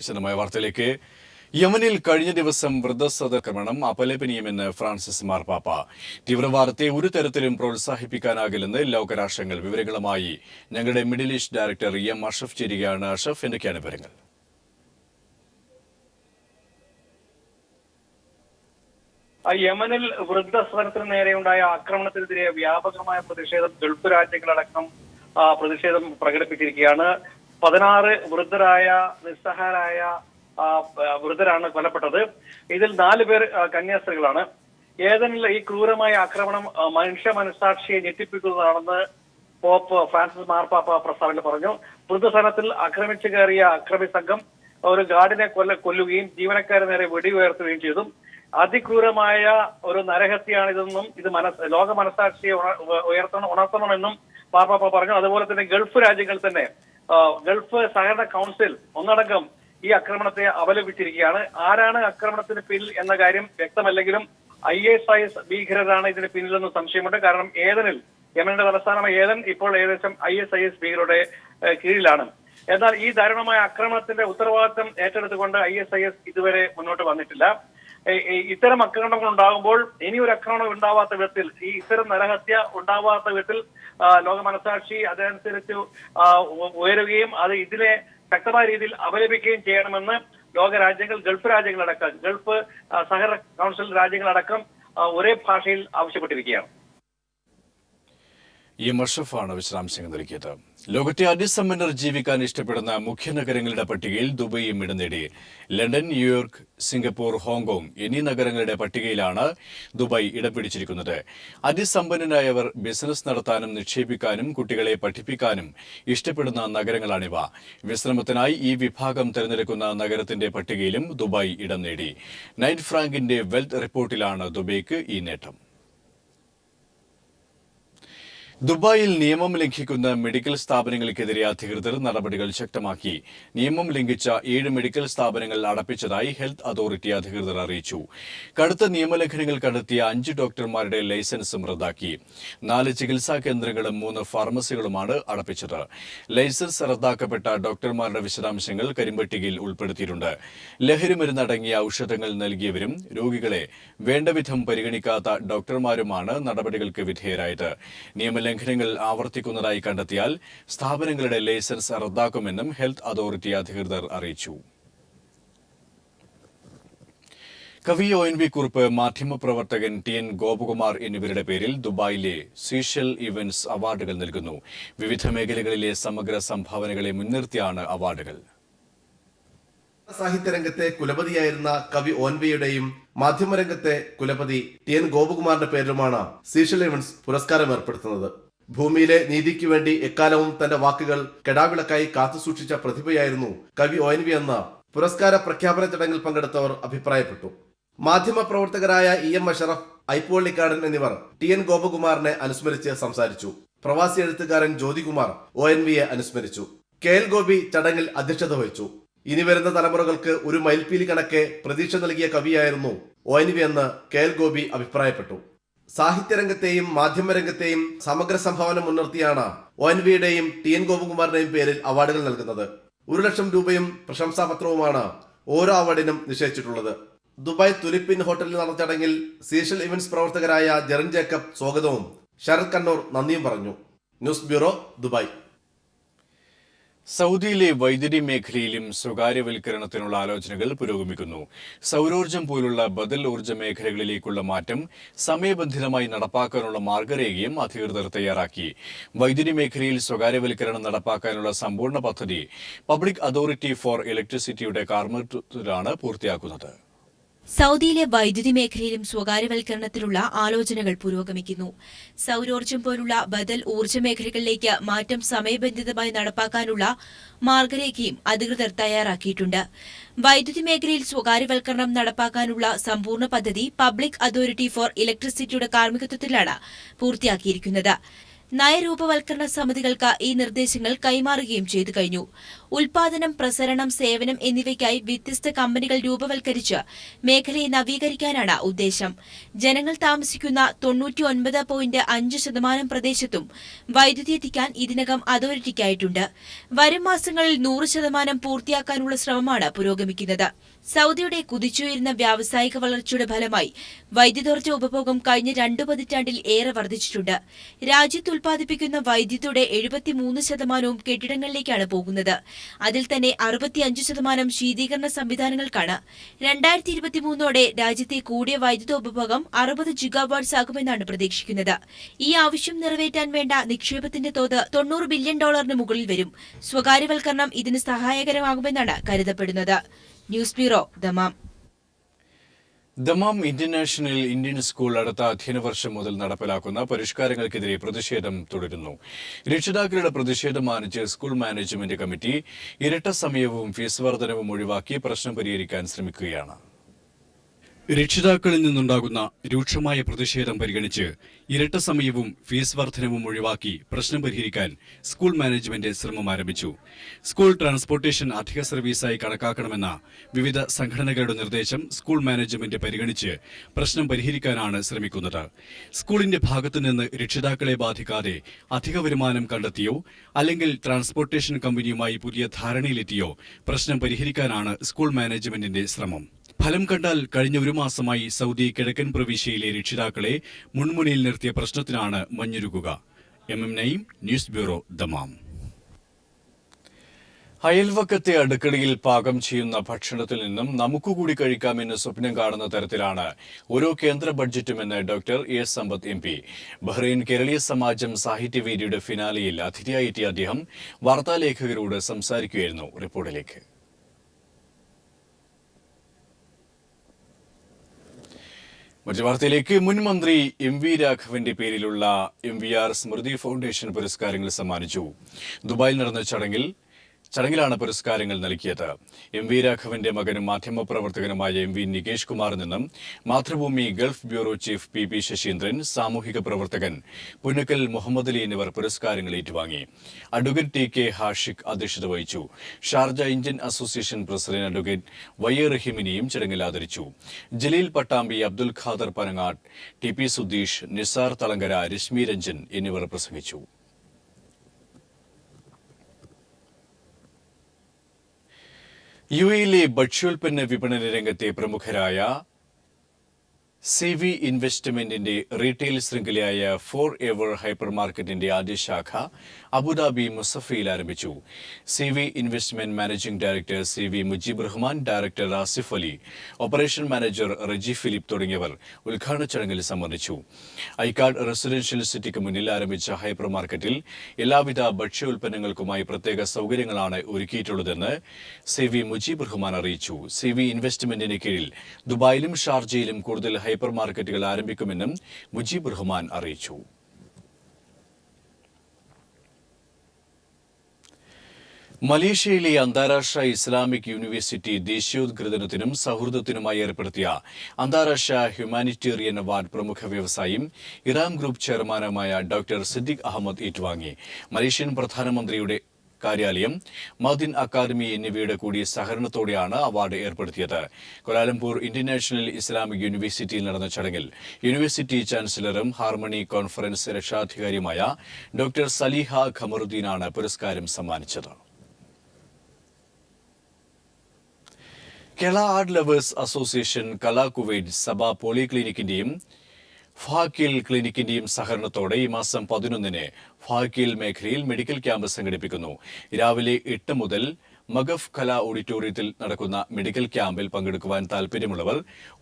വിശദമായ വാർത്തയിലേക്ക്. യമനിൽ കഴിഞ്ഞ ദിവസം വൃദ്ധസദാക്രമണം അപലപനീയമെന്ന് ഫ്രാൻസിസ് മാർപ്പാപ്പ. തീവ്രവാദത്തെ ഒരു തരത്തിലും പ്രോത്സാഹിപ്പിക്കാനാകില്ലെന്ന് ലോകരാഷ്ട്രങ്ങൾ. വിവരങ്ങളുമായി ഞങ്ങളുടെ middle east director M Ashraf ചേരുകയാണ്. അഷഫ്, എന്തൊക്കെയാണ് വിവരങ്ങൾ? യമനിൽ വൃദ്ധസദനത്തിന് നേരെയുണ്ടായ ആക്രമണത്തിനെതിരെ വ്യാപകമായ പ്രതിഷേധം ഗൾഫ് രാജ്യങ്ങളടക്കം പ്രതിഷേധം പ്രകടിപ്പിച്ചിരിക്കുകയാണ്. 16 വൃദ്ധരായ നിസ്സഹായരായ വൃദ്ധരാണ് കൊല്ലപ്പെട്ടത്. ഇതിൽ 4 പേർ കന്യാസ്ത്രീകളാണ്. ഏതെനിൽ ഈ ക്രൂരമായ ആക്രമണം മനുഷ്യ മനസ്സാക്ഷിയെ ഞെട്ടിപ്പിക്കുന്നതാണെന്ന് പോപ്പ് ഫ്രാൻസിസ് മാർപ്പാപ്പ പ്രസ്താവനയിൽ പറഞ്ഞു. വൃദ്ധസദനത്തിൽ ആക്രമിച്ചു കയറിയ അക്രമി സംഘം ഒരു ഗാർഡിനെ കൊല്ലുകയും ജീവനക്കാരെ നേരെ വെടിയുയർത്തുകയും ചെയ്തു. അതിക്രൂരമായ ഒരു നരഹത്യയാണിതെന്നും ഇത് ലോക മനസ്സാക്ഷിയെ ഉണർത്തണമെന്നും മാർപ്പാപ്പ പറഞ്ഞു. അതുപോലെ തന്നെ ഗൾഫ് രാജ്യങ്ങൾ തന്നെ ഗൾഫ് സഹകരണ കൗൺസിൽ ഒന്നടങ്കം ഈ ആക്രമണത്തെ അപലപിച്ചിരിക്കുകയാണ്. ആരാണ് ആക്രമണത്തിന് പിന്നിൽ എന്ന കാര്യം വ്യക്തമല്ലെങ്കിലും ISIS ഭീകരരാണ് ഇതിന് പിന്നിലെന്ന് സംശയമുണ്ട്. കാരണം യമനിന്റെ തലസ്ഥാനമായ ഏദൻ ഇപ്പോൾ ഏകദേശം ISIS ഭീകരരുടെ കീഴിലാണ്. എന്നാൽ ഈ ദാരുണമായ ആക്രമണത്തിന്റെ ഉത്തരവാദിത്തം ഏറ്റെടുത്തുകൊണ്ട് ISIS ഇതുവരെ മുന്നോട്ട് വന്നിട്ടില്ല. ഇത്തരം ആക്രമണങ്ങൾ ഉണ്ടാകുമ്പോൾ ഇനി ഒരു ആക്രമണം ഉണ്ടാവാത്ത വിധത്തിൽ, ഈ ഇത്തരം നരഹത്യ ഉണ്ടാവാത്ത വിധത്തിൽ ലോക മനസാക്ഷി അതനുസരിച്ച് ഉയരുകയും അത് ഇതിനെ ശക്തമായ രീതിയിൽ അപലപിക്കുകയും ചെയ്യണമെന്ന് ലോകരാജ്യങ്ങൾ, ഗൾഫ് രാജ്യങ്ങളടക്കം, ഗൾഫ് സഹകരണ കൗൺസിൽ രാജ്യങ്ങളടക്കം ഒരേ ഭാഷയിൽ ആവശ്യപ്പെട്ടിരിക്കുകയാണ്. ഈ മഷഫാണ് വിശദാംശങ്ങൾ നൽകിയത്. ലോകത്തെ അതിസമ്പന്നർ ജീവിക്കാൻ ഇഷ്ടപ്പെടുന്ന മുഖ്യ നഗരങ്ങളുടെ പട്ടികയിൽ ദുബൈയും ഇടം നേടി. ലണ്ടൻ, ന്യൂയോർക്ക്, സിംഗപ്പൂർ, ഹോങ്കോങ് എന്നീ നഗരങ്ങളുടെ പട്ടികയിലാണ് ദുബായ് ഇടം പിടിച്ചിരിക്കുന്നത്. അതിസമ്പന്നരായവർ ബിസിനസ് നടത്താനും നിക്ഷേപിക്കാനും കുട്ടികളെ പഠിപ്പിക്കാനും ഇഷ്ടപ്പെടുന്ന നഗരങ്ങളാണിവ. വിശ്രമത്തിനായി ഈ വിഭാഗം തിരഞ്ഞെടുക്കുന്ന നഗരത്തിന്റെ പട്ടികയിലും ദുബായ് ഇടം നേടി. നൈറ്റ് ഫ്രാങ്കിന്റെ വെൽത്ത് റിപ്പോർട്ടിലാണ് ദുബൈക്ക് ഈ നേട്ടം. ദുബായിൽ നിയമം ലംഘിക്കുന്ന മെഡിക്കൽ സ്ഥാപനങ്ങൾക്കെതിരെ അധികൃതർ നടപടികൾ ശക്തമാക്കി. നിയമം ലംഘിച്ച 7 മെഡിക്കൽ സ്ഥാപനങ്ങൾ അടപ്പിച്ചതായി ഹെൽത്ത് അതോറിറ്റി അധികൃതർ അറിയിച്ചു. കടുത്ത നിയമലംഘനങ്ങൾ കണ്ടെത്തിയ 5 ഡോക്ടർമാരുടെ ലൈസൻസും റദ്ദാക്കി. 4 ചികിത്സാ കേന്ദ്രങ്ങളും 3 ഫാർമസികളുമാണ് അടപ്പിച്ചത്. ലൈസൻസ് റദ്ദാക്കപ്പെട്ട ഡോക്ടർമാരുടെ വിശദാംശങ്ങൾ കരിമ്പട്ടികയിൽ ഉൾപ്പെടുത്തിയിട്ടുണ്ട്. ലഹരിമരുന്നടങ്ങിയ ഔഷധങ്ങൾ നൽകിയവരും രോഗികളെ വേണ്ടവിധം പരിഗണിക്കാത്ത ഡോക്ടർമാരുമാണ് നടപടികൾക്ക് വിധേയരായത്. ലംഘനങ്ങൾ ആവർത്തിക്കുന്നതായി കണ്ടെത്തിയാൽ സ്ഥാപനങ്ങളുടെ ലൈസൻസ് റദ്ദാക്കുമെന്നും ഹെൽത്ത് അതോറിറ്റി അധികൃതർ അറിയിച്ചു. കവി ONV കുറുപ്പ്, മാധ്യമപ്രവർത്തകൻ TN ഗോപകുമാർ എന്നിവരുടെ പേരിൽ ദുബായിലെ സീഷൽ ഇവന്റ്സ് അവാർഡുകൾ നൽകുന്നു. വിവിധ മേഖലകളിലെ സമഗ്ര സംഭാവനകളെ മുൻനിർത്തിയാണ് അവാർഡുകൾ. സാഹിത്യരംഗത്തെ കുലപതിയായിരുന്ന കവി ONVയുടെയും മാധ്യമരംഗത്തെ കുലപതി TN ഗോപകുമാറിന്റെ പേരിലുമാണ് സീഷൽ ഇവന്റ്സ് പുരസ്കാരം ഏർപ്പെടുത്തുന്നത്. ഭൂമിയിലെ നീതിക്ക് വേണ്ടി എക്കാലവും തന്റെ വാക്കുകൾ കെടാവിളക്കായി കാത്തുസൂക്ഷിച്ച പ്രതിഭയായിരുന്നു കവി ONV എന്ന് പുരസ്കാര പ്രഖ്യാപന ചടങ്ങിൽ പങ്കെടുത്തവർ അഭിപ്രായപ്പെട്ടു. മാധ്യമ പ്രവർത്തകരായ EM അഷറഫ്, ഐപ്പോള്ളിക്കാടൻ എന്നിവർ TN ഗോപകുമാറിനെ അനുസ്മരിച്ച് സംസാരിച്ചു. പ്രവാസി എഴുത്തുകാരൻ ജ്യോതികുമാർ ONVയെ അനുസ്മരിച്ചു. KL ഗോപി ചടങ്ങിൽ അധ്യക്ഷത വഹിച്ചു. ഇനി വരുന്ന തലമുറകൾക്ക് ഒരു മയിൽപ്പീലി കണക്കെ പ്രതീക്ഷ നൽകിയ കവിയായിരുന്നു ONV എന്ന് KL ഗോപി അഭിപ്രായപ്പെട്ടു. സാഹിത്യരംഗത്തെയും മാധ്യമരംഗത്തെയും സമഗ്ര സംഭാവന മുൻനിർത്തിയാണ് ONVയുടെയും TN ഗോപകുമാറിന്റെയും പേരിൽ അവാർഡുകൾ നൽകുന്നത്. 1 ലക്ഷം രൂപയും പ്രശംസാപത്രവുമാണ് ഓരോ അവാർഡിനും നിശ്ചയിച്ചിട്ടുള്ളത്. ദുബായ് തുലിപ്പിൻ ഹോട്ടലിൽ നടന്ന ചടങ്ങിൽ സീഷൽ ഇവന്റ്സ് പ്രവർത്തകരായ ജെറിൻ ജേക്കബ് സ്വാഗതവും ശരത് കണ്ണൂർ നന്ദിയും പറഞ്ഞു. News bureau, Dubai. സൗദിയിലെ വൈദ്യുതി മേഖലയിലും സ്വകാര്യവൽക്കരണത്തിനുള്ള ആലോചനകൾ പുരോഗമിക്കുന്നു. സൗരോർജ്ജം പോലുള്ള ബദൽ ഊർജ്ജ മേഖലകളിലേക്കുള്ള മാറ്റം സമയബന്ധിതമായി നടപ്പാക്കാനുള്ള മാർഗരേഖയും അധികൃതർ തയ്യാറാക്കി. വൈദ്യുതി മേഖലയിൽ സ്വകാര്യവൽക്കരണം നടപ്പാക്കാനുള്ള സമ്പൂർണ്ണ പദ്ധതി പബ്ലിക് അതോറിറ്റി ഫോർ ഇലക്ട്രിസിറ്റിയുടെ കാർമ്മികത്വത്തിലാണ് പൂർത്തിയാക്കുന്നത്. സൗദിയിലെ വൈദ്യുതി മേഖലയിലും സ്വകാര്യവൽക്കരണത്തിനുള്ള ആലോചനകൾ പുരോഗമിക്കുന്നു. സൌരോർജ്ജം പോലുള്ള ബദൽ ഊർജ്ജ മേഖലകളിലേക്ക് മാറ്റം സമയബന്ധിതമായി നടപ്പാക്കാനുള്ള മാർഗരേഖയും അധികൃതർ തയ്യാറാക്കിയിട്ടുണ്ട്. വൈദ്യുതി മേഖലയിൽ സ്വകാര്യവൽക്കരണം നടപ്പാക്കാനുള്ള സമ്പൂർണ്ണ പദ്ധതി പബ്ലിക് അതോറിറ്റി ഫോർ ഇലക്ട്രിസിറ്റിയുടെ കാർമ്മികത്വത്തിലാണ് പൂർത്തിയാക്കിയിരിക്കുന്നത്. നയരൂപവൽക്കരണ സമിതികൾക്ക് ഈ നിർദ്ദേശങ്ങൾ കൈമാറുകയും ചെയ്തു കഴിഞ്ഞു. ഉൽപാദനം, പ്രസരണം, സേവനം എന്നിവയ്ക്കായി വ്യത്യസ്ത കമ്പനികൾ രൂപവൽക്കരിച്ച് മേഖലയെ നവീകരിക്കാനാണ് ഉദ്ദേശം. ജനങ്ങൾ താമസിക്കുന്ന 99.5% പ്രദേശത്തും വൈദ്യുതി എത്തിക്കാൻ ഇതിനകം അതോറിറ്റിക്കായിട്ടുണ്ട്. വരും മാസങ്ങളിൽ 100% പൂർത്തിയാക്കാനുള്ള ശ്രമമാണ് പുരോഗമിക്കുന്നത്. സൗദിയുടെ കുതിച്ചുയരുന്ന വ്യാവസായിക വളർച്ചയുടെ ഫലമായി വൈദ്യുതോർജ്ജ ഉപഭോഗം കഴിഞ്ഞ 2 പതിറ്റാണ്ടിൽ ഏറെ വർദ്ധിച്ചിട്ടുണ്ട്. രാജ്യത്ത് ഉൽപ്പാദിപ്പിക്കുന്ന വൈദ്യുതിയുടെ 73% കെട്ടിടങ്ങളിലേക്കാണ് പോകുന്നത്. അതിൽ തന്നെ 65% ശീതീകരണ സംവിധാനങ്ങൾക്കാണ്. 2023ഓടെ രാജ്യത്തെ കൂടിയ വൈദ്യുത ഉപഭോഗം 60 ജിഗാവാട്ട്സ് ആകുമെന്നാണ് പ്രതീക്ഷിക്കുന്നത്. ഈ ആവശ്യം നിറവേറ്റാൻ വേണ്ട നിക്ഷേപത്തിന്റെ തോത് $90 ബില്യൺ മുകളിൽ വരും. സ്വകാര്യവൽക്കരണം ഇതിന് സഹായകരമാകുമെന്നാണ് കരുതപ്പെടുന്നത്. News bureau, Dammam. Dammam international Indian school അടുത്ത അധ്യയന വർഷം മുതൽ നടപ്പിലാക്കുന്ന പരിഷ്കാരങ്ങൾക്കെതിരെ പ്രതിഷേധം തുടരുന്നു. രക്ഷിതാക്കളുടെ പ്രതിഷേധം മാനിച്ച് സ്കൂൾ മാനേജ്മെന്റ് കമ്മിറ്റി ഇരട്ട സമയവും ഫീസ് വർധനവും ഒഴിവാക്കി പ്രശ്നം പരിഹരിക്കാൻ ശ്രമിക്കുകയാണ്. രക്ഷിതാക്കളിൽ നിന്നുണ്ടാകുന്ന രൂക്ഷമായ പ്രതിഷേധം പരിഗണിച്ച് ഇരട്ട സമയവും ഫീസ് വർധനവും ഒഴിവാക്കി പ്രശ്നം പരിഹരിക്കാൻ സ്കൂൾ മാനേജ്മെന്റ് ശ്രമം ആരംഭിച്ചു. സ്കൂൾ ട്രാൻസ്പോർട്ടേഷൻ അധിക സർവീസായി കണക്കാക്കണമെന്ന വിവിധ സംഘടനകളുടെ നിർദ്ദേശം സ്കൂൾ മാനേജ്മെന്റ് പരിഗണിച്ച് പ്രശ്നം പരിഹരിക്കാനാണ് ശ്രമിക്കുന്നത്. സ്കൂളിന്റെ ഭാഗത്തുനിന്ന് രക്ഷിതാക്കളെ ബാധിക്കാതെ അധിക വരുമാനം കണ്ടെത്തിയോ അല്ലെങ്കിൽ ട്രാൻസ്പോർട്ടേഷൻ കമ്പനിയുമായി പുതിയ ധാരണയിലെത്തിയോ പ്രശ്നം പരിഹരിക്കാനാണ് സ്കൂൾ മാനേജ്മെന്റിന്റെ ശ്രമം. ഫലം കണ്ടാൽ കഴിഞ്ഞ ഒരു മാസമായി സൗദി കിഴക്കൻ പ്രവിശ്യയിലെ രക്ഷിതാക്കളെ മുൾമുനയിൽ നിർത്തിയ പ്രശ്നത്തിനാണ് മഞ്ഞുരുകുക. നഈം, ന്യൂസ് ബ്യൂറോ, ദമാം. അയൽവക്കത്തെ അടുക്കളയിൽ പാകം ചെയ്യുന്ന ഭക്ഷണത്തിൽ നിന്നും നമുക്കുകൂടി കഴിക്കാമെന്ന് സ്വപ്നം കാണുന്ന തരത്തിലാണ് ഓരോ കേന്ദ്ര ബഡ്ജറ്റുമെന്ന് doctor A Sampath MP. Bahrain കേരളീയ സമാജം സാഹിത്യവേദിയുടെ ഫിനാലെയിൽ അതിഥിയായെത്തിയ അദ്ദേഹം വാർത്താലേഖകരോട് സംസാരിക്കുകയായിരുന്നു. റിപ്പോർട്ടിലേക്ക്. മറ്റു വാർത്തയിലേക്ക്. മുൻ മന്ത്രി MV രാഘവന്റെ പേരിലുള്ള MVR സ്മൃതി ഫൗണ്ടേഷൻ പുരസ്കാരങ്ങൾ സമ്മാനിച്ചു. ദുബായിൽ നടന്ന ചടങ്ങിലാണ് പുരസ്കാരങ്ങൾ നൽകിയത്. MV രാഘവന്റെ മകനും മാധ്യമപ്രവർത്തകനുമായ MV നികേഷ് കുമാറിൽ നിന്നും Mathrubhumi Gulf bureau chief PP Saseendran, സാമൂഹിക പ്രവർത്തകൻ പുന്നക്കൽ മുഹമ്മദ് അലി എന്നിവർ പുരസ്കാരങ്ങൾ ഏറ്റുവാങ്ങി. അഡ്വക്കേറ്റ് TK ഹാഷിഖ് അധ്യക്ഷത വഹിച്ചു. Sharjah Indian association president advocate YA റഹീമിനെയും ചടങ്ങിൽ ആദരിച്ചു. ജലീൽ പട്ടാമ്പി, അബ്ദുൽ ഖാദർ പനങ്ങാട്, TP സുധീഷ്, നിസാർ തളങ്കര, രശ്മി രഞ്ജൻ എന്നിവർ പ്രസംഗിച്ചു. UAE ഭക്ഷ്യോൽപ്പന്ന വിപണന രംഗത്തെ പ്രമുഖരായ CV ഇൻവെസ്റ്റ്മെന്റിന്റെ റീറ്റെയിൽ ശൃംഖലയായ ഫോർ എവർ ഹൈപ്പർ മാർക്കറ്റിന്റെ ആദ്യ ശാഖ അബുദാബി മുസഫയിൽ ആരംഭിച്ചു. CV investment managing director CV Mujeeb Rahman, director Asif Ali, operation manager Reji Philip തുടങ്ങിയവർ ഉദ്ഘാടന ചടങ്ങിൽ സംബന്ധിച്ചു. ഐക്കാർഡ് റെസിഡൻഷ്യൽ സിറ്റിക്ക് മുന്നിൽ ആരംഭിച്ച ഹൈപ്പർ മാർക്കറ്റിൽ എല്ലാവിധ ഭക്ഷ്യോൽപ്പന്നങ്ങൾക്കുമായി പ്രത്യേക സൗകര്യങ്ങളാണ് ഒരുക്കിയിട്ടുള്ളതെന്ന് CV മുജീബ് റഹ്മാൻ അറിയിച്ചു. CV ഇൻവെസ്റ്റ്മെന്റിന് കീഴിൽ ദുബായിലും ഷാർജയിലും കൂടുതൽ ഹൈപ്പർ മാർക്കറ്റുകൾ ആരംഭിക്കുമെന്നും മുജീബ് റഹ്മാൻ അറിയിച്ചു. മലേഷ്യയിലെ അന്താരാഷ്ട്ര ഇസ്ലാമിക് യൂണിവേഴ്സിറ്റി ദേശീയോദ്ഗ്രഥനത്തിനും സൗഹൃദത്തിനുമായി ഏർപ്പെടുത്തിയ അന്താരാഷ്ട്ര ഹ്യൂമാനിറ്റേറിയൻ അവാർഡ് പ്രമുഖ വ്യവസായിയും ഇറാം ഗ്രൂപ്പ് ചെയർമാനുമായ ഡോക്ടർ സിദ്ദിഖ് അഹമ്മദ് ഏറ്റുവാങ്ങി. മലേഷ്യൻ പ്രധാനമന്ത്രിയുടെ കാര്യാലയം, മദിൻ അക്കാദമി എന്നിവയുടെ കൂടി സഹകരണത്തോടെയാണ് അവാർഡ് ഏർപ്പെടുത്തിയത്. കൊലാലംപൂർ ഇന്റർനാഷണൽ ഇസ്ലാമിക് യൂണിവേഴ്സിറ്റിയിൽ നടന്ന ചടങ്ങിൽ university ചാൻസലറും harmony conference രക്ഷാധികാരിയുമായ doctor Saleeha ഖമറുദ്ദീനാണ് പുരസ്കാരം സമ്മാനിച്ചത്. കേരള ആർട്ട് ലവേഴ്സ് അസോസിയേഷൻ, കലാ കുവൈറ്റ്, സഭ പോളിക്ലിനിക്കിന്റെയും ഫാക്കിൽ ക്ലിനിക്കിന്റെയും സഹകരണത്തോടെ ഈ മാസം 11-ന് ഫാക്കിൽ മേഖലയിൽ മെഡിക്കൽ ക്യാമ്പ് സംഘടിപ്പിക്കുന്നു. രാവിലെ 8 മുതൽ മഗഫ് കലാ ഓഡിറ്റോറിയത്തിൽ നടക്കുന്ന മെഡിക്കൽ ക്യാമ്പിൽ പങ്കെടുക്കുവാൻ താൽപര്യമുള്ളവർ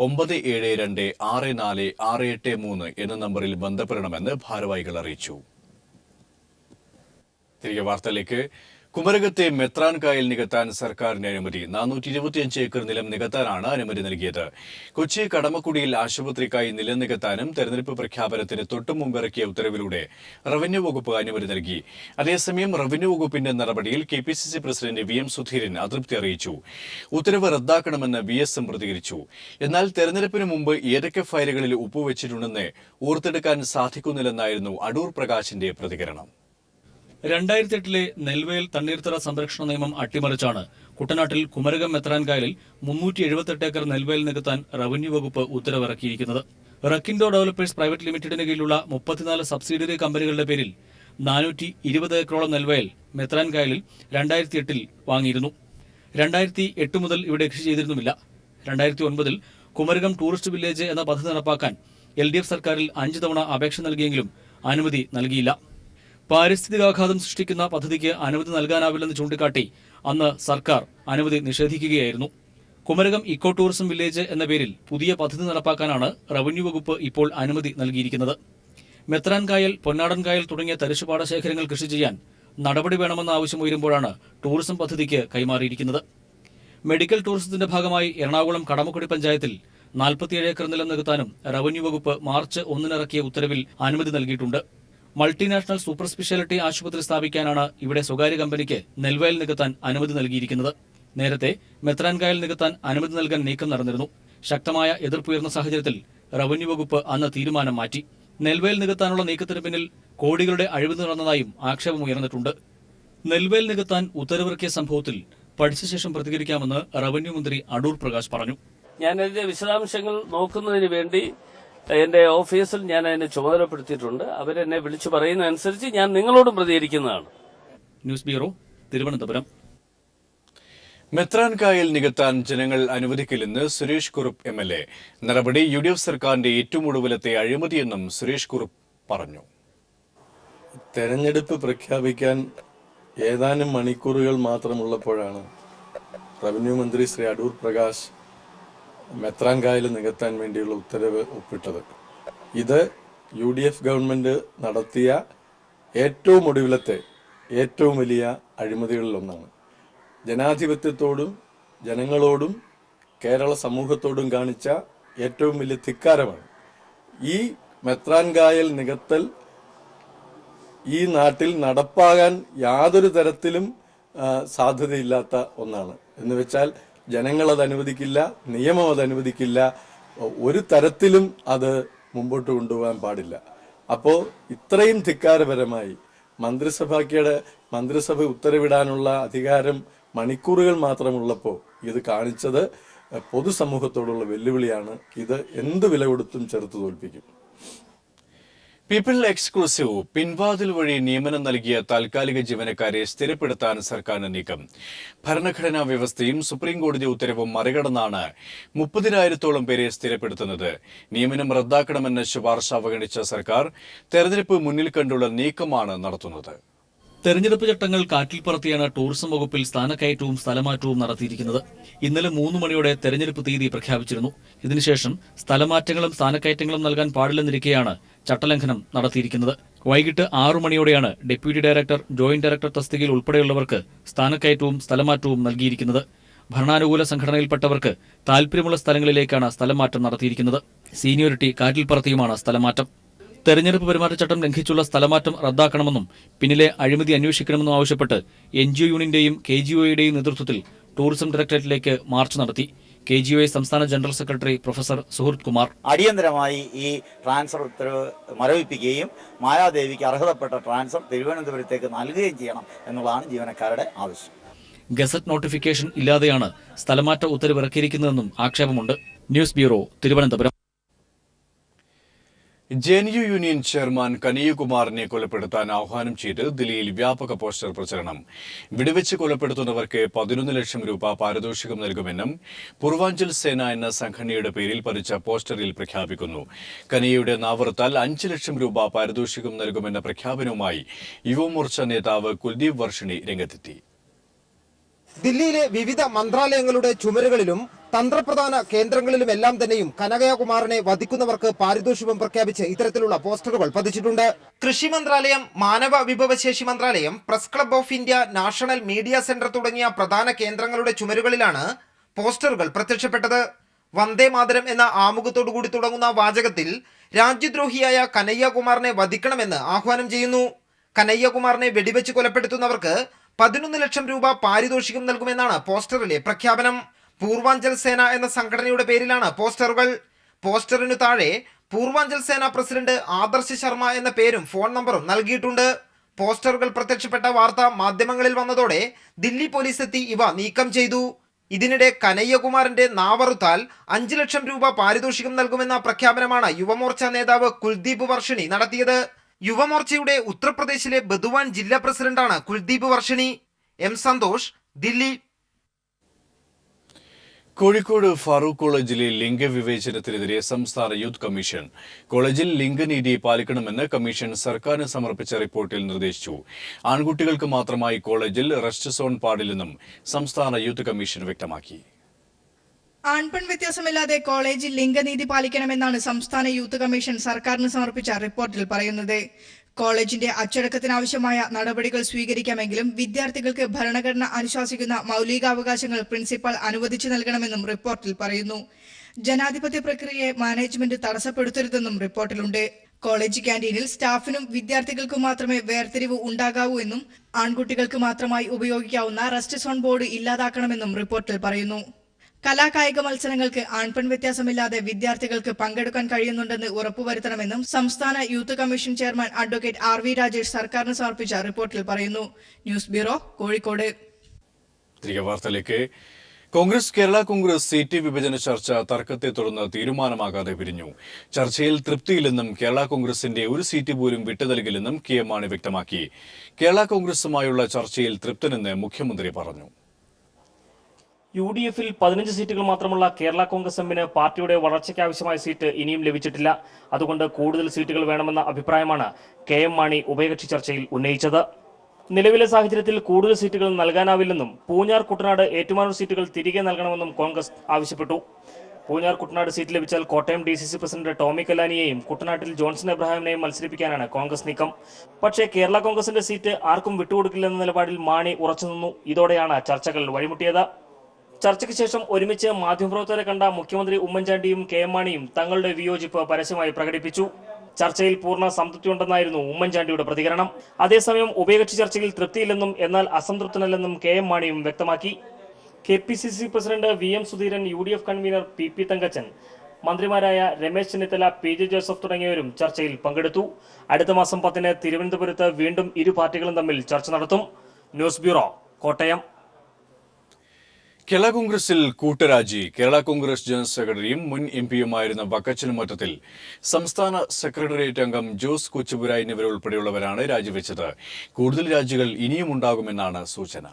9726464683 എന്ന നമ്പറിൽ ബന്ധപ്പെടണമെന്ന് ഭാരവാഹികൾ അറിയിച്ചു. തിരികെ വാർത്തയിലേക്ക്. കുമരകത്തെ മെത്രാൻ കായൽ നികത്താൻ സർക്കാരിന്റെ അനുമതി 425 ഏക്കർ നിലം നികത്താനാണ് അനുമതി നൽകിയത്. കൊച്ചി കടമക്കുടിയിൽ ആശുപത്രിക്കായി നിലം നികത്താനും തെരഞ്ഞെടുപ്പ് പ്രഖ്യാപനത്തിന് തൊട്ടുമുമ്പിറക്കിയ ഉത്തരവിലൂടെ റവന്യൂ വകുപ്പ് അനുമതി നൽകി. അതേസമയം റവന്യൂ വകുപ്പിന്റെ നടപടിയിൽ KPCC പ്രസിഡന്റ് VM സുധീരൻ അതൃപ്തി അറിയിച്ചു. ഉത്തരവ് റദ്ദാക്കണമെന്ന് VSM പ്രതികരിച്ചു. എന്നാൽ തെരഞ്ഞെടുപ്പിന് മുമ്പ് ഏതൊക്കെ ഫയലുകളിൽ ഒപ്പുവെച്ചിട്ടുണ്ടെന്ന് ഓർത്തെടുക്കാൻ സാധിക്കുന്നില്ലെന്നായിരുന്നു അടൂർ പ്രകാശിന്റെ പ്രതികരണം. 2008 നെൽവയൽ തണ്ണീർത്തട സംരക്ഷണ നിയമം അട്ടിമറിച്ചാണ് കുട്ടനാട്ടിൽ കുമരകം മെത്രാൻ കായലിൽ 378 ഏക്കർ നെൽവയൽ നികത്താൻ റവന്യൂ വകുപ്പ് ഉത്തരവിറക്കിയിരിക്കുന്നത്. റക്കിൻഡോ ഡെവലപ്പേഴ്സ് പ്രൈവറ്റ് ലിമിറ്റഡിന് കീഴിലുള്ള 34 സബ്സിഡിയറി കമ്പനികളുടെ പേരിൽ 420 ഏക്കറോളം നെൽവയൽ മെത്രാൻ കായലിൽ 2008 വാങ്ങിയിരുന്നു. 2008 മുതൽ ഇവിടെ കൃഷി ചെയ്തിരുന്നുമില്ല. 2009 കുമരകം ടൂറിസ്റ്റ് വില്ലേജ് എന്ന പദ്ധതി നടപ്പാക്കാൻ LDF സർക്കാരിൽ 5 തവണ അപേക്ഷ നൽകിയെങ്കിലും അനുമതി നൽകിയില്ല. പാരിസ്ഥിതികാഘാതം സൃഷ്ടിക്കുന്ന പദ്ധതിക്ക് അനുമതി നൽകാനാവില്ലെന്ന് ചൂണ്ടിക്കാട്ടി അന്ന് സർക്കാർ അനുമതി നിഷേധിക്കുകയായിരുന്നു. കുമരകം ഇക്കോ ടൂറിസം വില്ലേജ് എന്ന പേരിൽ പുതിയ പദ്ധതി നടപ്പാക്കാനാണ് റവന്യൂ വകുപ്പ് ഇപ്പോൾ അനുമതി നൽകിയിരിക്കുന്നത്. മെത്രാൻ കായൽ, പൊന്നാടൻ കായൽ തുടങ്ങിയ തരിശുപാട ശേഖരങ്ങൾ കൃഷി ചെയ്യാൻ നടപടി വേണമെന്ന ആവശ്യം ഉയരുമ്പോഴാണ് ടൂറിസം പദ്ധതിക്ക് കൈമാറിയിരിക്കുന്നത്. മെഡിക്കൽ ടൂറിസത്തിന്റെ ഭാഗമായി എറണാകുളം കടമക്കുടി പഞ്ചായത്തിൽ 47 ഏക്കർ നിലം നികത്താനും റവന്യൂ വകുപ്പ് മാർച്ച് 1 ഇറക്കിയ ഉത്തരവിൽ അനുമതി നൽകിയിട്ടുണ്ട്. മൾട്ടിനാഷണൽ സൂപ്പർ സ്പെഷ്യാലിറ്റി ആശുപത്രി സ്ഥാപിക്കാനാണ് ഇവിടെ സ്വകാര്യ കമ്പനിക്ക് നെൽവയൽ നികത്താൻ അനുമതി നൽകിയിരിക്കുന്നത്. നേരത്തെ മെത്രാൻ കായൽ നികത്താൻ അനുമതി നൽകാൻ നീക്കം നടന്നിരുന്നു. ശക്തമായ എതിർപ്പുയർന്ന സാഹചര്യത്തിൽ റവന്യൂ വകുപ്പ് അന്ന് തീരുമാനം മാറ്റി. നെൽവയൽ നികത്താനുള്ള നീക്കത്തിന് പിന്നിൽ കോടികളുടെ അഴിമതി നടന്നതായും ആക്ഷേപമുയർന്നിട്ടുണ്ട്. നെൽവയൽ നികത്താൻ ഉത്തരവിറക്കിയ സംഭവത്തിൽ പഠിച്ച ശേഷം പ്രതികരിക്കാമെന്ന് റവന്യൂ മന്ത്രി അടൂർ പ്രകാശ് പറഞ്ഞു. ഞാൻ അതിന്റെ വിശദാംശങ്ങൾ നോക്കുന്നതിന് വേണ്ടി എന്റെ ഓഫീസിൽ ഞാൻ അതിനെ ചുമതലപ്പെടുത്തിയിട്ടുണ്ട്. അവരെന്നെ വിളിച്ചു പറയുന്നതനുസരിച്ച് ഞാൻ നിങ്ങളോടും പ്രതികരിക്കുന്നതാണ്. News bureau, Thiruvananthapuram. മെത്രാൻ കായൽ നികത്താൻ ജനങ്ങൾ അനുവദിക്കില്ലെന്ന് സുരേഷ് കുറുപ്പ് MLA. നടപടി UDF സർക്കാരിന്റെ ഏറ്റവും ഒടുവിലത്തെ അഴിമതിയെന്നും സുരേഷ് കുറുപ്പ് പറഞ്ഞു. തെരഞ്ഞെടുപ്പ് പ്രഖ്യാപിക്കാൻ ഏതാനും മണിക്കൂറുകൾ മാത്രമുള്ളപ്പോഴാണ് റവന്യൂ മന്ത്രി ശ്രീ അടൂർ പ്രകാശ് മെത്രാൻ കായൽ നികത്താൻ വേണ്ടിയുള്ള ഉത്തരവ് ഒപ്പിട്ടത്. ഇത് UDF ഗവൺമെന്റ് നടത്തിയ ഏറ്റവും ഒടുവിലത്തെ ഏറ്റവും വലിയ അഴിമതികളിലൊന്നാണ്. ജനാധിപത്യത്തോടും ജനങ്ങളോടും കേരള സമൂഹത്തോടും കാണിച്ച ഏറ്റവും വലിയ ധിക്കാരമാണ്. ഈ മെത്രാൻ കായൽ നികത്തൽ ഈ നാട്ടിൽ നടപ്പാകാൻ യാതൊരു തരത്തിലും സാധ്യതയില്ലാത്ത ഒന്നാണ്. എന്ന് വെച്ചാൽ ജനങ്ങൾ അത് അനുവദിക്കില്ല, നിയമം അത് അനുവദിക്കില്ല, ഒരു തരത്തിലും അത് മുമ്പോട്ട് കൊണ്ടുപോകാൻ പാടില്ല. അപ്പോൾ ഇത്രയും ധിക്കാരപരമായി മന്ത്രിസഭ ഉത്തരവിടാനുള്ള അധികാരം മണിക്കൂറുകൾ മാത്രമുള്ളപ്പോൾ ഇത് കാണിച്ചത് പൊതുസമൂഹത്തോടുള്ള വെല്ലുവിളിയാണ്. ഇത് എന്ത് വില കൊടുത്തും ചെറുത്തു തോൽപ്പിക്കും. പീപ്പിൾ എക്സ്ക്ലൂസീവ് പിൻവാതിൽ വഴി നിയമനം നൽകിയ താൽക്കാലിക ജീവനക്കാരെ സ്ഥിരപ്പെടുത്താൻ സർക്കാരിന് നീക്കം. ഭരണഘടനാ വ്യവസ്ഥയും സുപ്രീംകോടതി ഉത്തരവും മറികടന്നാണ് 30,000-ഓളം പേരെ സ്ഥിരപ്പെടുത്തുന്നത്. നിയമനം റദ്ദാക്കണമെന്ന ശുപാർശ അവഗണിച്ച സർക്കാർ തെരഞ്ഞെടുപ്പ് മുന്നിൽ കണ്ടുള്ള നീക്കമാണ് നടത്തുന്നത്. തെരഞ്ഞെടുപ്പ് ചട്ടങ്ങൾ കാറ്റിൽ പറത്തിയാണ് ടൂറിസം വകുപ്പിൽ സ്ഥാനക്കയറ്റവും സ്ഥലമാറ്റവും നടത്തിയിരിക്കുന്നത്. ഇന്നലെ 3 മണിയോടെ തെരഞ്ഞെടുപ്പ് തീയതി പ്രഖ്യാപിച്ചിരുന്നു. ഇതിനുശേഷം സ്ഥലമാറ്റങ്ങളും സ്ഥാനക്കയറ്റങ്ങളും നൽകാൻ പാടില്ലെന്നിരിക്കെയാണ് ചട്ടലംഘനം നടത്തിയിരിക്കുന്നത്. വൈകിട്ട് 6 മണിയോടെയാണ് ഡെപ്യൂട്ടി ഡയറക്ടർ, ജോയിന്റ് ഡയറക്ടർ തസ്തികയിൽ ഉൾപ്പെടെയുള്ളവർക്ക് സ്ഥാനക്കയറ്റവും സ്ഥലമാറ്റവും നൽകിയിരിക്കുന്നത്. ഭരണാനുകൂല സംഘടനയിൽപ്പെട്ടവർക്ക് താൽപര്യമുള്ള സ്ഥലങ്ങളിലേക്കാണ് സ്ഥലമാറ്റം നടത്തിയിരിക്കുന്നത്. സീനിയോറിറ്റി കാറ്റിൽ പറത്തിയുമാണ് സ്ഥലമാറ്റം. തെരഞ്ഞെടുപ്പ് പെരുമാറ്റച്ചട്ടം ലംഘിച്ചുള്ള സ്ഥലമാറ്റം റദ്ദാക്കണമെന്നും പിന്നിലെ അഴിമതി അന്വേഷിക്കണമെന്നും ആവശ്യപ്പെട്ട് NGO യൂണിയന്റെയും KGOയുടെയും നേതൃത്വത്തിൽ ടൂറിസം ഡയറക്ടറേറ്റിലേക്ക് മാർച്ച് നടത്തി. KGOA സംസ്ഥാന ജനറൽ സെക്രട്ടറി പ്രൊഫസർ സുഹൃത് കുമാർ അടിയന്തരമായി ഈ ട്രാൻസ്ഫർ ഉത്തരവ് മരവിപ്പിക്കുകയും മായാദേവിക്ക് അർഹതപ്പെട്ട ട്രാൻസ്ഫർ തിരുവനന്തപുരത്തേക്ക് നൽകുകയും ചെയ്യണം എന്നുള്ളതാണ് ജീവനക്കാരുടെ ആവശ്യം. ഗസറ്റ് നോട്ടിഫിക്കേഷൻ ഇല്ലാതെയാണ് സ്ഥലമാറ്റ ഉത്തരവ് ഇറക്കിയിരിക്കുന്നതെന്നും ആക്ഷേപമുണ്ട്. News bureau, Thiruvananthapuram. JNU union chairman കനയ്യകുമാറിനെ കൊലപ്പെടുത്താൻ ആഹ്വാനം ചെയ്ത് ദില്ലിയിൽ വ്യാപക പോസ്റ്റർ പ്രചരണം. വെടിവെച്ച് കൊലപ്പെടുത്തുന്നവർക്ക് 11 ലക്ഷം രൂപ പാരിതോഷികം നൽകുമെന്നും പൂർവാഞ്ചൽ സേന എന്ന സംഘടനയുടെ പേരിൽ പതിച്ച പോസ്റ്ററിൽ പ്രഖ്യാപിക്കുന്നു. കനയ്യയുടെ നാവറുത്താൽ 5 ലക്ഷം രൂപ പാരിതോഷികം നൽകുമെന്ന പ്രഖ്യാപനവുമായി യുവമോർച്ച നേതാവ് കുൽദീപ് വർഷിണി രംഗത്തെത്തി. ദില്ലിയിലെ വിവിധ മന്ത്രാലയങ്ങളുടെ ചുമരുകളിലും തന്ത്രപ്രധാന കേന്ദ്രങ്ങളിലുമെല്ലാം തന്നെയും കനകയകുമാറിനെ വധിക്കുന്നവർക്ക് പാരിതോഷികം പ്രഖ്യാപിച്ച് ഇത്തരത്തിലുള്ള പോസ്റ്ററുകൾ പതിച്ചിട്ടുണ്ട്. കൃഷി മന്ത്രാലയം, മാനവ വിഭവശേഷി മന്ത്രാലയം, press club of India, national media centre തുടങ്ങിയ പ്രധാന കേന്ദ്രങ്ങളുടെ ചുമരുകളിലാണ് പോസ്റ്ററുകൾ പ്രത്യക്ഷപ്പെട്ടത്. വന്ദേ മാതരം എന്ന ആമുഖത്തോടുകൂടി തുടങ്ങുന്ന വാചകത്തിൽ രാജ്യദ്രോഹിയായ കനയ്യകുമാറിനെ വധിക്കണമെന്ന് ആഹ്വാനം ചെയ്യുന്നു. കനയ്യകുമാറിനെ വെടിവെച്ച് കൊലപ്പെടുത്തുന്നവർക്ക് 11 ലക്ഷം രൂപ പാരിതോഷികം നൽകുമെന്നാണ് പോസ്റ്ററിലെ പ്രഖ്യാപനം. പൂർവാഞ്ചൽ സേന എന്ന സംഘടനയുടെ പേരിലാണ് പോസ്റ്ററുകൾ. പോസ്റ്ററിനു താഴെ പൂർവാഞ്ചൽ സേന പ്രസിഡന്റ് ആദർശ് ശർമ്മ എന്ന പേരും ഫോൺ നമ്പറും നൽകിയിട്ടുണ്ട്. പോസ്റ്ററുകൾ പ്രത്യക്ഷപ്പെട്ട വാർത്ത മാധ്യമങ്ങളിൽ വന്നതോടെ ദില്ലി പോലീസ് എത്തി ഇവ നീക്കം ചെയ്തു. ഇതിനിടെ കനയ്യകുമാറിന്റെ നാവറുത്താൽ 5 ലക്ഷം രൂപ പാരിതോഷികം നൽകുമെന്ന പ്രഖ്യാപനമാണ് യുവമോർച്ച നേതാവ് കുൽദീപ് വർഷിണി നടത്തിയത്. യുവമോർച്ചയുടെ ഉത്തർപ്രദേശിലെ ബദുവാൻ ജില്ലാ പ്രസിഡന്റാണ് കുൽദീപ് വർഷിണി. എം സന്തോഷ്, ദില്ലി. കോഴിക്കോട് ഫാറൂഖ് കോളേജിലെ ലിംഗവിവേചനത്തിനെതിരെ സംസ്ഥാന യൂത്ത് കമ്മീഷൻ കോളേജിൽ ലിംഗനീതി പാലിക്കണമെന്ന് കമ്മീഷൻ സർക്കാരിന് സമർപ്പിച്ച റിപ്പോർട്ടിൽ നിർദ്ദേശിച്ചു. ആൺകുട്ടികൾക്ക് മാത്രമായി കോളേജിൽ റെസ്റ്റ് സോൺ പാടില്ലെന്നും സംസ്ഥാന യൂത്ത് കമ്മീഷൻ വ്യക്തമാക്കി. ആൺപെൺ വ്യത്യാസമില്ലാതെ കോളേജിൽ ലിംഗനീതി പാലിക്കണമെന്നാണ് സംസ്ഥാന യൂത്ത് കമ്മീഷൻ സർക്കാരിന് സമർപ്പിച്ച റിപ്പോർട്ടിൽ പറയുന്നത്. കോളേജിന്റെ അച്ചടക്കത്തിനാവശ്യമായ നടപടികൾ സ്വീകരിക്കാമെങ്കിലും വിദ്യാർത്ഥികൾക്ക് ഭരണഘടന അനുശാസിക്കുന്ന മൗലികാവകാശങ്ങൾ പ്രിൻസിപ്പൽ അനുവദിച്ചു നൽകണമെന്നും റിപ്പോർട്ടിൽ പറയുന്നു. ജനാധിപത്യ പ്രക്രിയയെ മാനേജ്മെന്റ് തടസ്സപ്പെടുത്തരുതെന്നും റിപ്പോർട്ടിലുണ്ട്. കോളേജ് ക്യാന്റീനിൽ സ്റ്റാഫിനും വിദ്യാർത്ഥികൾക്കും മാത്രമേ വേർതിരിവ് ഉണ്ടാകാവൂ എന്നും ആൺകുട്ടികൾക്ക് മാത്രമായി ഉപയോഗിക്കാവുന്ന റെസ്റ്റ് സോൺ ബോർഡ് ഇല്ലാതാക്കണമെന്നും റിപ്പോർട്ടിൽ പറയുന്നു. കലാകായിക മത്സരങ്ങൾക്ക് ആൺപെൺ വ്യത്യാസമില്ലാതെ വിദ്യാർത്ഥികൾക്ക് പങ്കെടുക്കാൻ കഴിയുന്നുണ്ടെന്ന് ഉറപ്പുവരുത്തണമെന്നും സംസ്ഥാന youth commission chairman advocate RV Rajesh സർക്കാരിന് സമർപ്പിച്ച റിപ്പോർട്ടിൽ പറയുന്നു. News bureau, Kozhikode. തിരികെ വാർത്തയിലേക്ക്. കോൺഗ്രസ് കേരള കോൺഗ്രസ് സീറ്റ് വിഭജന ചർച്ച തർക്കത്തെ തുടർന്ന് തീരുമാനമാകാതെ പിരിഞ്ഞു. ചർച്ചയിൽ തൃപ്തിയില്ലെന്നും കേരള കോൺഗ്രസിന്റെ ഒരു സീറ്റ് പോലും വിട്ടുനൽകില്ലെന്നും KM മാണി വ്യക്തമാക്കി. കേരള കോൺഗ്രസുമായുള്ള ചർച്ചയിൽ തൃപ്തനെന്ന് മുഖ്യമന്ത്രി പറഞ്ഞു. UDF-ൽ 15 സീറ്റുകൾ മാത്രമുള്ള കേരള കോൺഗ്രസ് എമ്മിന് പാർട്ടിയുടെ വളർച്ചയ്ക്ക് ആവശ്യമായ സീറ്റ് ഇനിയും ലഭിച്ചിട്ടില്ല. അതുകൊണ്ട് കൂടുതൽ സീറ്റുകൾ വേണമെന്ന അഭിപ്രായമാണ് KM മാണി ഉഭയകക്ഷി ചർച്ചയിൽ ഉന്നയിച്ചത്. നിലവിലെ സാഹചര്യത്തിൽ കൂടുതൽ സീറ്റുകൾ നൽകാനാവില്ലെന്നും പൂഞ്ഞാർ, കുട്ടനാട്, ഏറ്റുമാനൂർ സീറ്റുകൾ തിരികെ നൽകണമെന്നും കോൺഗ്രസ് ആവശ്യപ്പെട്ടു. പൂഞ്ഞാർ, കുട്ടനാട് സീറ്റ് ലഭിച്ചാൽ കോട്ടയം DCC പ്രസിഡന്റ് ടോമി കല്ലാനിയെയും കുട്ടനാട്ടിൽ ജോൺസൺ എബ്രഹാമിനെയും മത്സരിപ്പിക്കാനാണ് കോൺഗ്രസ് നീക്കം. പക്ഷേ കേരള കോൺഗ്രസിന്റെ സീറ്റ് ആർക്കും വിട്ടുകൊടുക്കില്ലെന്ന നിലപാടിൽ മാണി ഉറച്ചുനിന്നു. ഇതോടെയാണ് ചർച്ചകൾ വഴിമുട്ടിയത്. ചർച്ചയ്ക്ക് ശേഷം ഒരുമിച്ച് മാധ്യമപ്രവർത്തകരെ കണ്ട മുഖ്യമന്ത്രി ഉമ്മൻചാണ്ടിയും KM മാണിയും തങ്ങളുടെ വിയോജിപ്പ് പരസ്യമായി പ്രകടിപ്പിച്ചു. ചർച്ചയിൽ പൂർണ്ണ സംതൃപ്തിയുണ്ടെന്നായിരുന്നു ഉമ്മൻചാണ്ടിയുടെ പ്രതികരണം. അതേസമയം ഉഭയകക്ഷി ചർച്ചയിൽ തൃപ്തിയില്ലെന്നും എന്നാൽ അസംതൃപ്തനല്ലെന്നും KM മാണിയും വ്യക്തമാക്കി. KPCC president VM Sudheeran, UDF convener PP Thankachan, മന്ത്രിമാരായ രമേശ് ചെന്നിത്തല, PJ ജോസഫ് തുടങ്ങിയവരും ചർച്ചയിൽ പങ്കെടുത്തു. അടുത്ത മാസം 10-ന് തിരുവനന്തപുരത്ത് വീണ്ടും ഇരു പാർട്ടികളും തമ്മിൽ ചർച്ച നടത്തും. News bureau, Kottayam. കേരള കോൺഗ്രസിൽ കൂട്ടരാജി. കേരള കോൺഗ്രസ് ജനറൽ സെക്രട്ടറിയും മുൻ MP-യുമായിരുന്ന വക്കച്ചൻ മറ്റത്തിൽ സംസ്ഥാന സെക്രട്ടേറിയറ്റ് അംഗം ജോസ് കൊച്ചുപുര എന്നിവരുൾപ്പെടെയുള്ളവരാണ് രാജിവെച്ചത്. കൂടുതൽ രാജികൾ ഇനിയും ഉണ്ടാകുമെന്നാണ് സൂചന.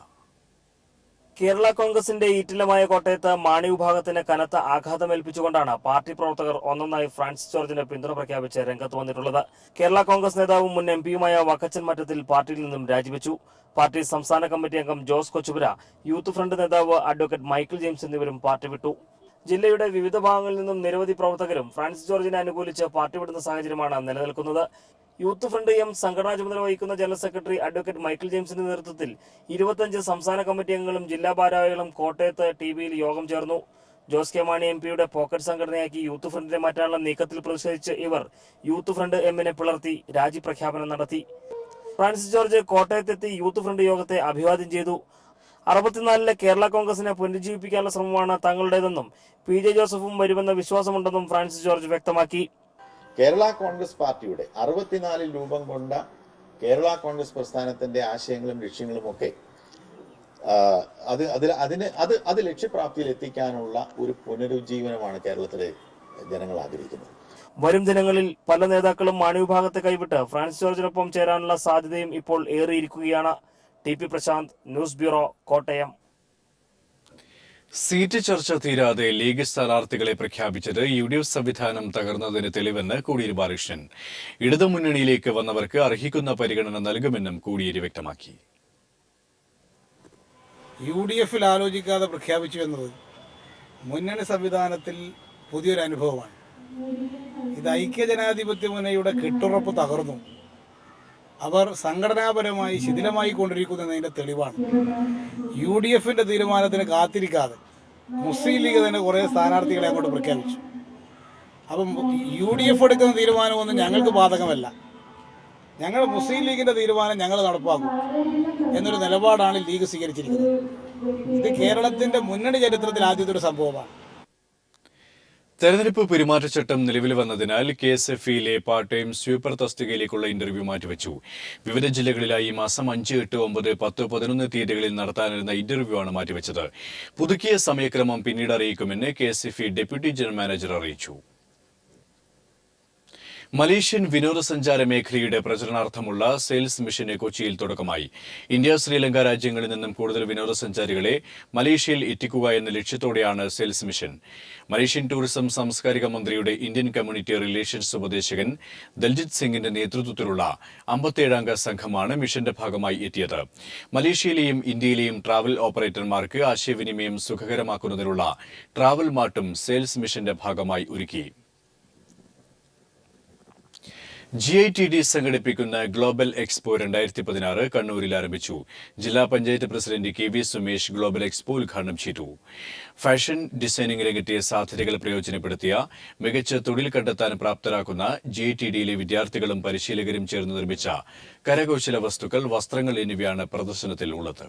കേരള കോൺഗ്രസിന്റെ ഈറ്റില്ലമായ കോട്ടയത്ത് മാണി വിഭാഗത്തിന് കനത്ത ആഘാതമേൽപ്പിച്ചുകൊണ്ടാണ് പാർട്ടി പ്രവർത്തകർ ഒന്നൊന്നായി ഫ്രാൻസിസ് ജോർജിന് പിന്തുണ പ്രഖ്യാപിച്ച് രംഗത്ത് വന്നിട്ടുള്ളത്. കേരള കോൺഗ്രസ് നേതാവും മുൻ MP-യുമായ വക്കച്ചൻ മറ്റത്തിൽ പാർട്ടിയിൽ നിന്നും രാജിവെച്ചു. പാർട്ടി സംസ്ഥാന കമ്മിറ്റി അംഗം ജോസ് കൊച്ചുപുര, യൂത്ത് ഫ്രണ്ട് നേതാവ് അഡ്വക്കേറ്റ് മൈക്കിൾ ജെയിംസ് എന്നിവരും പാർട്ടി വിട്ടു. ജില്ലയുടെ വിവിധ ഭാഗങ്ങളിൽ നിന്നും നിരവധി പ്രവർത്തകരും ഫ്രാൻസിസ് ജോർജിനെ അനുകൂലിച്ച് പാർട്ടി വിടുന്ന സാഹചര്യമാണ് നിലനിൽക്കുന്നത്. യൂത്ത് ഫ്രണ്ട് M സംഘടനാ ചുമതല വഹിക്കുന്ന ജനറൽ സെക്രട്ടറി അഡ്വക്കേറ്റ് മൈക്കിൾ ജെയിംസിന്റെ നേതൃത്വത്തിൽ 25 സംസ്ഥാന കമ്മിറ്റി അംഗങ്ങളും ജില്ലാ ഭാരവാഹികളും കോട്ടയത്ത് TVയിൽ യോഗം ചേർന്നു. ജോസ് കെ മാണി MP-യുടെ പോക്കറ്റ് സംഘടനയാക്കി യൂത്ത് ഫ്രണ്ടിനെ മാറ്റാനുള്ള നീക്കത്തിൽ പ്രതിഷേധിച്ച് ഇവർ യൂത്ത് ഫ്രണ്ട് M-നെ പിളർത്തി രാജി പ്രഖ്യാപനം നടത്തി. ഫ്രാൻസിസ് ജോർജ് കോട്ടയത്തെത്തി യൂത്ത് ഫ്രണ്ട് യോഗത്തെ അഭിവാദ്യം ചെയ്തു. 64-ലെ കേരള കോൺഗ്രസിനെ പുനരുജ്ജീവിപ്പിക്കാനുള്ള ശ്രമമാണ് തങ്ങളുടേതെന്നും PJ ജോസഫും വരുമെന്ന വിശ്വാസമുണ്ടെന്നും ഫ്രാൻസിസ് ജോർജ് വ്യക്തമാക്കി. കേരള കോൺഗ്രസ് പാർട്ടിയുടെ 64-ൽ രൂപം കൊണ്ട കേരള കോൺഗ്രസ് പ്രസ്ഥാനത്തിന്റെ ആശയങ്ങളും ലക്ഷ്യങ്ങളും ഒക്കെ അത് ലക്ഷ്യപ്രാപ്തിയിൽ എത്തിക്കാനുള്ള ഒരു പുനരുജ്ജീവനമാണ് കേരളത്തിലെ ജനങ്ങൾ ആഗ്രഹിക്കുന്നത്. വരും ദിനങ്ങളിൽ പല നേതാക്കളും മാണി വിഭാഗത്തെ കൈവിട്ട് ഫ്രാൻസിസ് ജോർജിനൊപ്പം ചേരാനുള്ള സാധ്യതയും ഇപ്പോൾ ഏറിയിരിക്കുകയാണ്. TP Prashanth, news bureau, Kottayam. Seat ചർച്ച തീരാതെ ലീഗ് സ്ഥാനാർത്ഥികളെ പ്രഖ്യാപിച്ചത് UDF സംവിധാനം തകർന്നതിന് തെളിവെന്ന് കോടിയേരി ബാലകൃഷ്ണൻ. ഇടതുമുന്നണിയിലേക്ക് വന്നവർക്ക് അർഹിക്കുന്ന പരിഗണന നൽകുമെന്നും കോടിയേരി വ്യക്തമാക്കി. UDF-ൽ ആലോചിക്കാതെ പ്രഖ്യാപിച്ചു എന്നത് മുന്നണി സംവിധാനത്തിൽ പുതിയൊരു അനുഭവമാണ്. ഇത് ഐക്യജനാധിപത്യ മുന്നണിയുടെ കെട്ടുറപ്പ് തകർന്നു. അവർ സംഘടനാപരമായി ശിഥിലമായി കൊണ്ടിരിക്കുന്നതിൻ്റെ തെളിവാണ്. UDFന്റെ തീരുമാനത്തിന് കാത്തിരിക്കാതെ മുസ്ലിം ലീഗ് തന്നെ കുറേ സ്ഥാനാർത്ഥികളെ അങ്ങോട്ട് പ്രഖ്യാപിച്ചു. അപ്പം UDF എടുക്കുന്ന തീരുമാനമൊന്നും ഞങ്ങൾക്ക് ബാധകമല്ല, ഞങ്ങൾ മുസ്ലിം ലീഗിൻ്റെ തീരുമാനം ഞങ്ങൾ നടപ്പാക്കും എന്നൊരു നിലപാടാണ് ലീഗ് സ്വീകരിച്ചിരിക്കുന്നത്. ഇത് കേരളത്തിൻ്റെ മുന്നണി ചരിത്രത്തിൽ ആദ്യത്തെ ഒരു സംഭവമാണ്. തെരഞ്ഞെടുപ്പ് പെരുമാറ്റച്ചട്ടം നിലവിൽ വന്നതിനാൽ KSFE-യിലെ പാർട്ട് ടൈം സ്വീപ്പർ തസ്തികയിലേക്കുള്ള ഇന്റർവ്യൂ മാറ്റിവെച്ചു. വിവിധ ജില്ലകളിലായി ഈ മാസം 5, 8, 9, 10, 11 തീയതികളിൽ നടത്താനിരുന്ന ഇന്റർവ്യൂ ആണ് മാറ്റിവെച്ചത്. പുതുക്കിയ സമയക്രമം പിന്നീട് അറിയിക്കുമെന്ന് KSFE ഡെപ്യൂട്ടി ജനറൽ മാനേജർ അറിയിച്ചു. മലേഷ്യൻ വിനോദസഞ്ചാര മേഖലയുടെ പ്രചരണാർത്ഥമുള്ള സെയിൽസ് മിഷന് കൊച്ചിയിൽ തുടക്കമായി. ഇന്ത്യ, ശ്രീലങ്ക രാജ്യങ്ങളിൽ നിന്നും കൂടുതൽ വിനോദസഞ്ചാരികളെ മലേഷ്യയിൽ എത്തിക്കുക എന്ന ലക്ഷ്യത്തോടെയാണ് സെയിൽസ് മിഷൻ. മലേഷ്യൻ ടൂറിസം സാംസ്കാരിക മന്ത്രിയുടെ ഇന്ത്യൻ കമ്മ്യൂണിറ്റി റിലേഷൻസ് ഉപദേശകൻ ദൽജിത് സിംഗിന്റെ നേതൃത്വത്തിലുള്ള 57-അംഗ സംഘമാണ് മിഷന്റെ ഭാഗമായി എത്തിയത്. മലേഷ്യയിലെയും ഇന്ത്യയിലെയും ട്രാവൽ ഓപ്പറേറ്റർമാർക്ക് ആശയവിനിമയം സുഖകരമാക്കുന്നതിനുള്ള ട്രാവൽ മാർട്ടും സെയിൽസ് മിഷന്റെ ഭാഗമായി ഒരുക്കി. GITD സംഘടിപ്പിക്കുന്ന ഗ്ലോബൽ എക്സ്പോ 2016 കണ്ണൂരിൽ ആരംഭിച്ചു. ജില്ലാ panchayat president KV Sumesh global expo ഉദ്ഘാടനം ചെയ്തു. ഫാഷൻ ഡിസൈനിംഗ് രംഗത്തെ സാധ്യതകൾ പ്രയോജനപ്പെടുത്തിയ മികച്ച തൊഴിൽ കണ്ടെത്താൻ പ്രാപ്തരാക്കുന്ന GITD-യിലെ വിദ്യാർത്ഥികളും പരിശീലകരും ചേർന്ന് നിർമ്മിച്ച കരകൗശല വസ്തുക്കൾ, വസ്ത്രങ്ങൾ എന്നിവയാണ് പ്രദർശനത്തിൽ ഉള്ളത്.